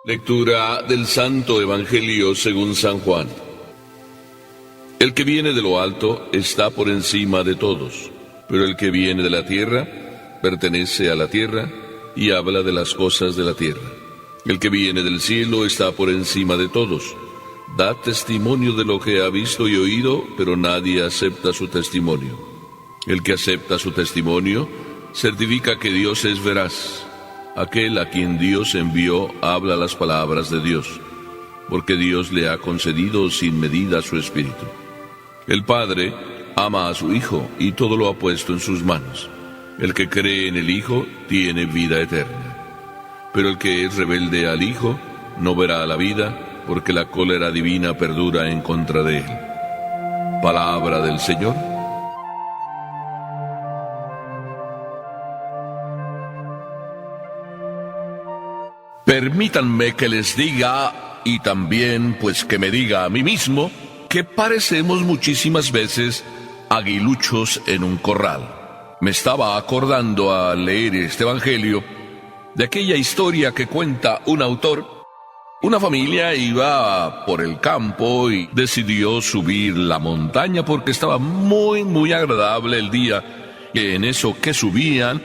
Lectura del Santo Evangelio según San Juan. El que viene de lo alto está por encima de todos, pero el que viene de la tierra pertenece a la tierra y habla de las cosas de la tierra. El que viene del cielo está por encima de todos. Da testimonio de lo que ha visto y oído, pero nadie acepta su testimonio. El que acepta su testimonio certifica que Dios es veraz. Aquel a quien Dios envió habla las palabras de Dios, porque Dios le ha concedido sin medida su Espíritu. El Padre ama a su Hijo y todo lo ha puesto en sus manos. El que cree en el Hijo tiene vida eterna. Pero el que es rebelde al Hijo no verá la vida, porque la cólera divina perdura en contra de él. Palabra del Señor. Permítanme que les diga, y también pues que me diga a mí mismo, que parecemos muchísimas veces aguiluchos en un corral. Me estaba acordando al leer este evangelio de aquella historia que cuenta un autor. Una familia iba por el campo y decidió subir la montaña porque estaba muy agradable el día. Y en eso que subían,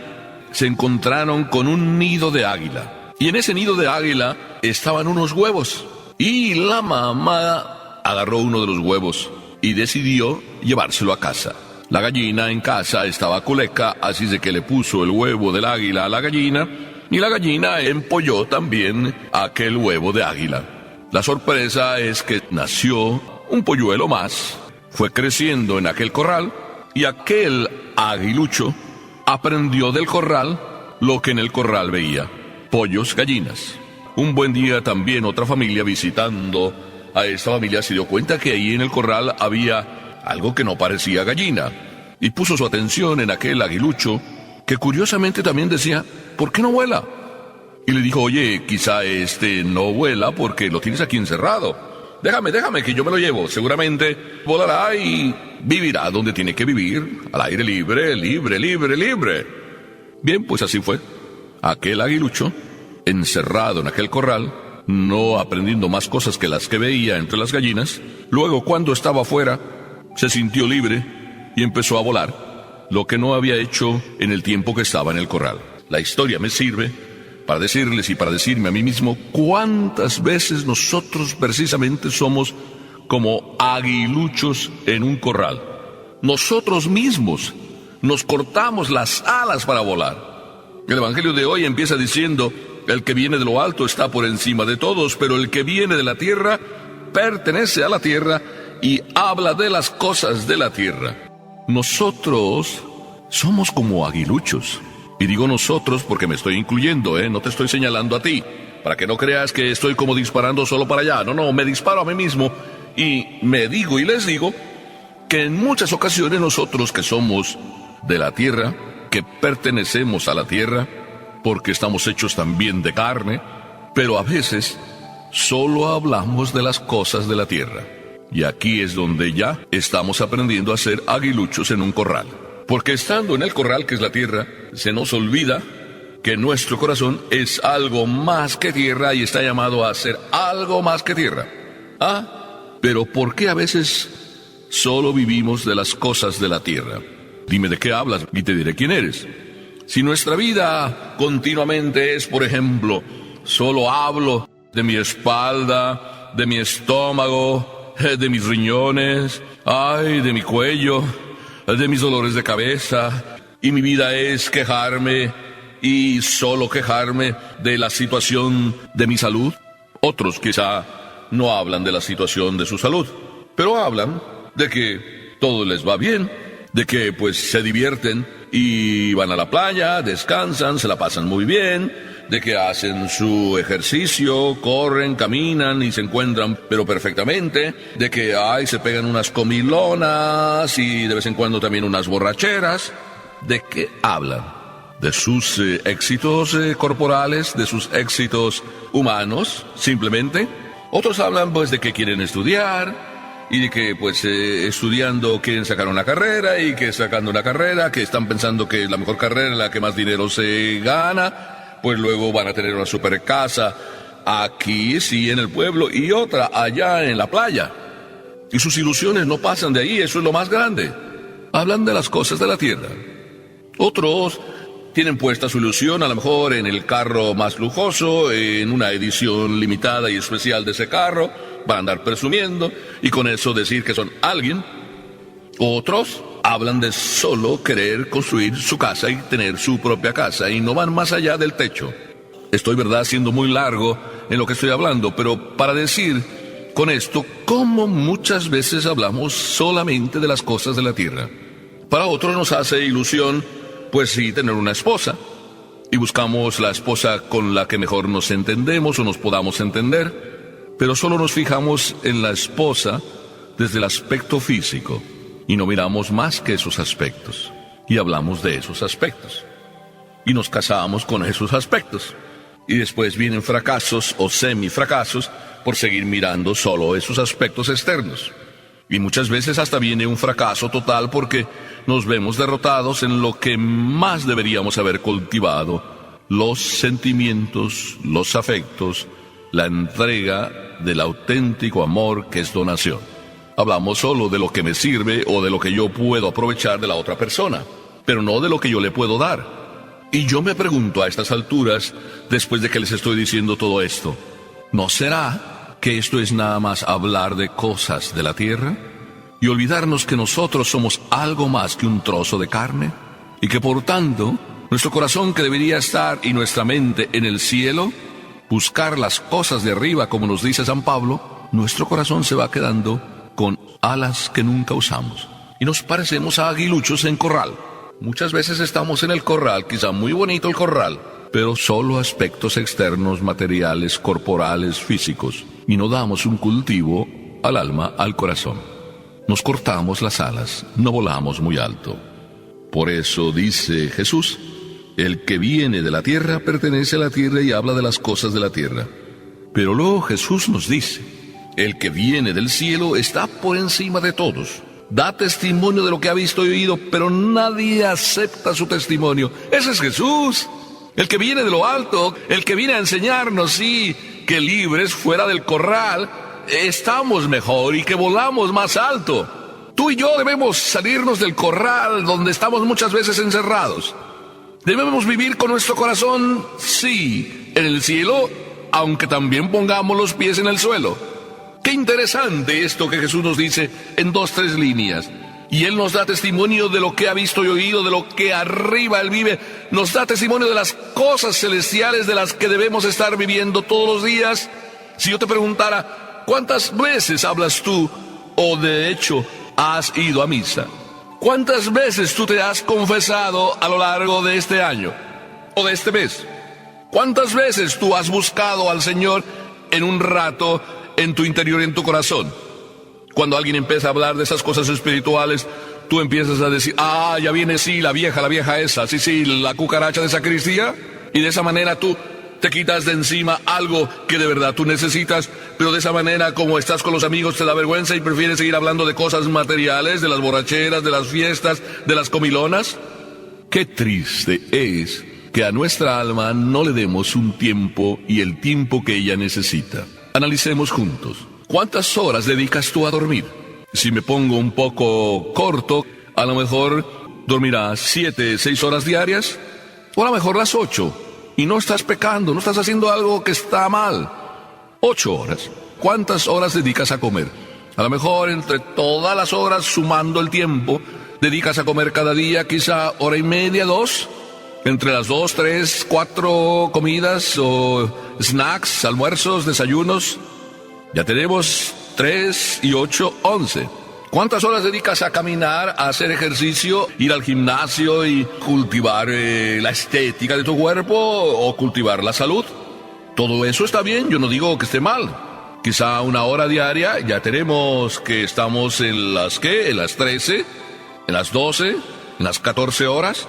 se encontraron con un nido de águila. Y en ese nido de águila estaban unos huevos. Y la mamá agarró uno de los huevos y decidió llevárselo a casa. La gallina en casa estaba culeca, así de que le puso el huevo del águila a la gallina, y la gallina empolló también aquel huevo de águila. La sorpresa es que nació un polluelo más, fue creciendo en aquel corral, y aquel aguilucho aprendió del corral lo que en el corral veía: pollos, gallinas. Un buen día también otra familia visitando a esta familia se dio cuenta que ahí en el corral había algo que no parecía gallina, y puso su atención en aquel aguilucho que curiosamente también decía: ¿por qué no vuela? Y le dijo: oye, quizá este no vuela porque lo tienes aquí encerrado. Déjame que yo me lo llevo, seguramente volará y vivirá donde tiene que vivir, al aire libre. Bien, pues así fue. Aquel aguilucho, encerrado en aquel corral, no aprendiendo más cosas que las que veía entre las gallinas, luego cuando estaba afuera, se sintió libre y empezó a volar, lo que no había hecho en el tiempo que estaba en el corral. La historia me sirve para decirles y para decirme a mí mismo cuántas veces nosotros precisamente somos como aguiluchos en un corral. Nosotros mismos nos cortamos las alas para volar. El evangelio de hoy empieza diciendo: el que viene de lo alto está por encima de todos, pero el que viene de la tierra pertenece a la tierra y habla de las cosas de la tierra. Nosotros somos como aguiluchos. Y digo nosotros porque me estoy incluyendo, no te estoy señalando a ti, para que no creas que estoy como disparando solo para allá. No, me disparo a mí mismo y me digo y les digo que en muchas ocasiones nosotros que somos de la tierra, que pertenecemos a la tierra, porque estamos hechos también de carne, pero a veces solo hablamos de las cosas de la tierra. Y aquí es donde ya estamos aprendiendo a ser aguiluchos en un corral. Porque estando en el corral que es la tierra, se nos olvida que nuestro corazón es algo más que tierra y está llamado a ser algo más que tierra. Pero ¿por qué a veces solo vivimos de las cosas de la tierra? Dime de qué hablas y te diré quién eres. Si nuestra vida continuamente es, por ejemplo, solo hablo de mi espalda, de mi estómago, de mis riñones, de mi cuello, de mis dolores de cabeza, y mi vida es quejarme y solo quejarme de la situación de mi salud. Otros quizá no hablan de la situación de su salud, pero hablan de que todo les va bien, de que pues se divierten y van a la playa, descansan, se la pasan muy bien, de que hacen su ejercicio, corren, caminan y se encuentran pero perfectamente, de que se pegan unas comilonas y de vez en cuando también unas borracheras. ¿De qué hablan? De sus éxitos corporales, de sus éxitos humanos, simplemente. Otros hablan pues de que quieren estudiar y de que pues estudiando quieren sacar una carrera, y que sacando una carrera, que están pensando que la mejor carrera es la que más dinero se gana, pues luego van a tener una super casa aquí sí en el pueblo y otra allá en la playa. Y sus ilusiones no pasan de ahí, eso es lo más grande. Hablan de las cosas de la tierra. Otros tienen puesta su ilusión a lo mejor en el carro más lujoso, en una edición limitada y especial de ese carro, van a andar presumiendo y con eso decir que son alguien. Otros hablan de solo querer construir su casa y tener su propia casa y no van más allá del techo. Estoy, verdad, siendo muy largo en lo que estoy hablando, pero para decir con esto cómo muchas veces hablamos solamente de las cosas de la tierra. Para otros nos hace ilusión, pues sí, tener una esposa. Y buscamos la esposa con la que mejor nos entendemos o nos podamos entender. Pero solo nos fijamos en la esposa desde el aspecto físico. Y no miramos más que esos aspectos. Y hablamos de esos aspectos. Y nos casamos con esos aspectos. Y después vienen fracasos o semifracasos por seguir mirando solo esos aspectos externos. Y muchas veces hasta viene un fracaso total porque nos vemos derrotados en lo que más deberíamos haber cultivado: los sentimientos, los afectos, la entrega del auténtico amor que es donación. Hablamos solo de lo que me sirve o de lo que yo puedo aprovechar de la otra persona, pero no de lo que yo le puedo dar. Y yo me pregunto a estas alturas, después de que les estoy diciendo todo esto, ¿no será que esto es nada más hablar de cosas de la tierra? Y olvidarnos que nosotros somos algo más que un trozo de carne, y que por tanto, nuestro corazón que debería estar y nuestra mente en el cielo, buscar las cosas de arriba, como nos dice San Pablo, nuestro corazón se va quedando con alas que nunca usamos. Y nos parecemos a aguiluchos en corral. Muchas veces estamos en el corral, quizá muy bonito el corral, pero solo aspectos externos, materiales, corporales, físicos, y no damos un cultivo al alma, al corazón. Nos cortamos las alas, no volamos muy alto. Por eso dice Jesús: el que viene de la tierra pertenece a la tierra y habla de las cosas de la tierra. Pero luego Jesús nos dice: el que viene del cielo está por encima de todos. Da testimonio de lo que ha visto y oído, pero nadie acepta su testimonio. Ese es Jesús, el que viene de lo alto, el que viene a enseñarnos, sí, que libres fuera del corral estamos mejor y que volamos más alto. Tú y yo debemos salirnos del corral donde estamos muchas veces encerrados. Debemos vivir con nuestro corazón, sí, en el cielo, aunque también pongamos los pies en el suelo. Qué interesante esto que Jesús nos dice en 2-3 líneas. Y Él nos da testimonio de lo que ha visto y oído, de lo que arriba Él vive. Nos da testimonio de las cosas celestiales de las que debemos estar viviendo todos los días. Si yo te preguntara, ¿cuántas veces hablas tú o de hecho has ido a misa? ¿Cuántas veces tú te has confesado a lo largo de este año o de este mes? ¿Cuántas veces tú has buscado al Señor en un rato en tu interior y en tu corazón? Cuando alguien empieza a hablar de esas cosas espirituales, tú empiezas a decir: ah, ya viene sí, la vieja esa, sí, la cucaracha de sacristía. Y de esa manera tú te quitas de encima algo que de verdad tú necesitas, pero de esa manera, como estás con los amigos, te da vergüenza y prefieres seguir hablando de cosas materiales, de las borracheras, de las fiestas, de las comilonas. Qué triste es que a nuestra alma no le demos un tiempo y el tiempo que ella necesita. Analicemos juntos. ¿Cuántas horas dedicas tú a dormir? Si me pongo un poco corto, a lo mejor dormirás 7-6 horas diarias, o a lo mejor las 8. Y no estás pecando, no estás haciendo algo que está mal. 8 horas. ¿Cuántas horas dedicas a comer? A lo mejor entre todas las horas, sumando el tiempo, dedicas a comer cada día quizá 1:30, 2. Entre las 2, 3, 4 comidas o snacks, almuerzos, desayunos, ya tenemos 3 y 8, 11. ¿Cuántas horas dedicas a caminar, a hacer ejercicio, ir al gimnasio y cultivar la estética de tu cuerpo o cultivar la salud? Todo eso está bien, yo no digo que esté mal. Quizá 1 hora diaria, ya tenemos que estamos en las, ¿qué? En las 13, en las 12, en las 14 horas.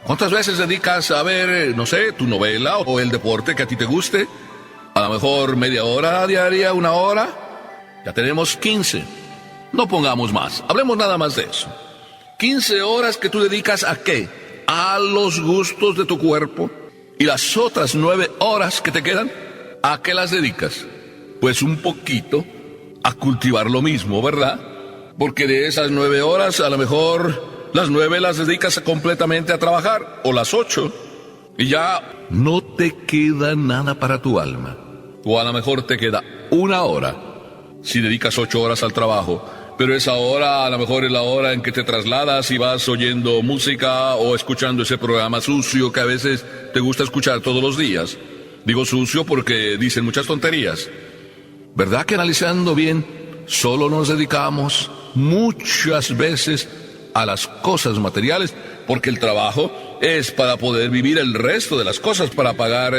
¿Cuántas veces dedicas a ver, no sé, tu novela o el deporte que a ti te guste? A lo mejor media hora diaria, 1 hora. Ya tenemos 15. No pongamos más, hablemos nada más de eso. 15 horas que tú dedicas ¿a qué? A los gustos de tu cuerpo. Y las otras 9 horas que te quedan, ¿A qué las dedicas? Pues un poquito a cultivar lo mismo, ¿verdad? Porque de esas 9 horas, a lo mejor las 9 las dedicas completamente a trabajar, o las 8, y ya no te queda nada para tu alma. O a lo mejor te queda 1 hora, si dedicas 8 horas al trabajo, pero esa hora a lo mejor es la hora en que te trasladas y vas oyendo música o escuchando ese programa sucio que a veces te gusta escuchar todos los días. Digo sucio porque dicen muchas tonterías. ¿Verdad que analizando bien, solo nos dedicamos muchas veces a las cosas materiales? Porque el trabajo es para poder vivir el resto de las cosas, para pagar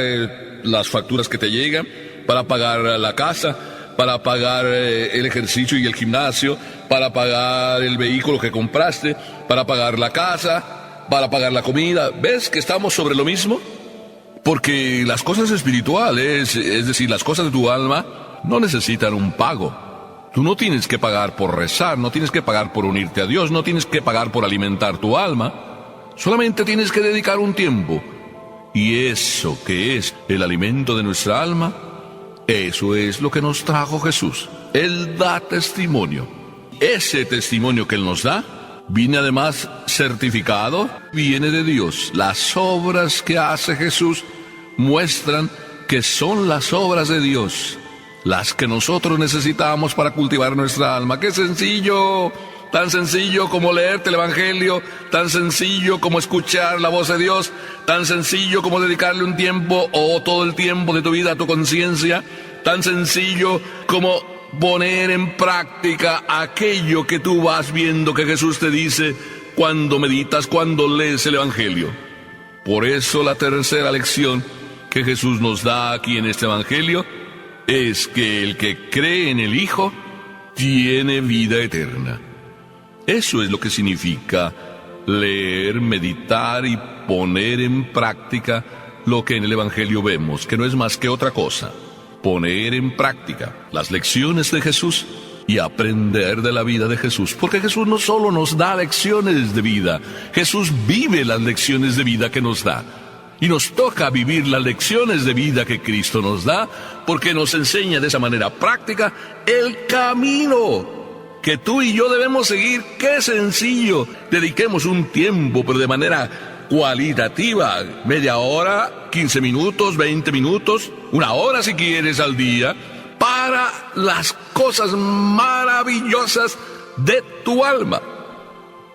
las facturas que te llegan, para pagar la casa, para pagar el ejercicio y el gimnasio, para pagar el vehículo que compraste, para pagar la casa, para pagar la comida. ¿Ves que estamos sobre lo mismo? Porque las cosas espirituales, es decir, las cosas de tu alma, no necesitan un pago. Tú no tienes que pagar por rezar, no tienes que pagar por unirte a Dios, no tienes que pagar por alimentar tu alma. Solamente tienes que dedicar un tiempo. Y eso que es el alimento de nuestra alma, eso es lo que nos trajo Jesús. Él da testimonio. Ese testimonio que Él nos da, viene además certificado, viene de Dios. Las obras que hace Jesús muestran que son las obras de Dios, las que nosotros necesitamos para cultivar nuestra alma. ¡Qué sencillo! Tan sencillo como leerte el Evangelio, tan sencillo como escuchar la voz de Dios, tan sencillo como dedicarle un tiempo o todo el tiempo de tu vida a tu conciencia, tan sencillo como poner en práctica aquello que tú vas viendo que Jesús te dice cuando meditas, cuando lees el Evangelio. Por eso la tercera lección que Jesús nos da aquí en este Evangelio es que el que cree en el Hijo tiene vida eterna. Eso es lo que significa leer, meditar y poner en práctica lo que en el Evangelio vemos, que no es más que otra cosa. Poner en práctica las lecciones de Jesús y aprender de la vida de Jesús. Porque Jesús no solo nos da lecciones de vida, Jesús vive las lecciones de vida que nos da. Y nos toca vivir las lecciones de vida que Cristo nos da, porque nos enseña de esa manera práctica el camino que tú y yo debemos seguir. ¡Qué sencillo! Dediquemos un tiempo, pero de manera cualitativa, media hora, 15 minutos, 20 minutos, 1 hora si quieres al día, para las cosas maravillosas de tu alma.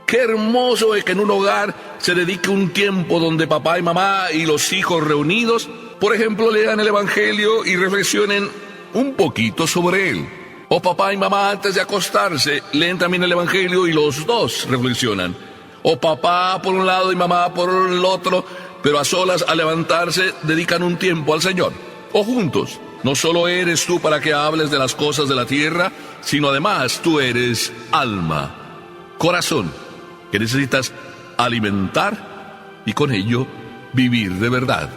Qué hermoso es que en un hogar se dedique un tiempo donde papá y mamá y los hijos reunidos, por ejemplo, lean el Evangelio y reflexionen un poquito sobre él. O papá y mamá antes de acostarse leen también el Evangelio y los dos reflexionan. O papá por un lado y mamá por el otro, pero a solas al levantarse dedican un tiempo al Señor. O juntos. No solo eres tú para que hables de las cosas de la tierra, sino además tú eres alma, corazón, que necesitas alimentar y con ello vivir de verdad.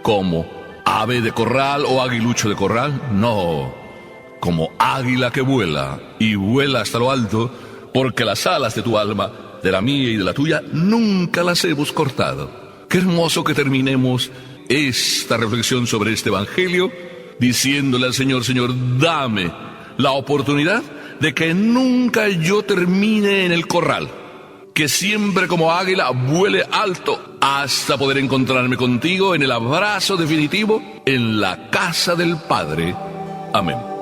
¿Como ave de corral o aguilucho de corral? No, como águila que vuela y vuela hasta lo alto, porque las alas de tu alma, de la mía y de la tuya, nunca las hemos cortado. Qué hermoso que terminemos esta reflexión sobre este Evangelio diciéndole al Señor: Señor, dame la oportunidad de que nunca yo termine en el corral, que siempre como águila vuele alto hasta poder encontrarme contigo en el abrazo definitivo en la casa del Padre. Amén.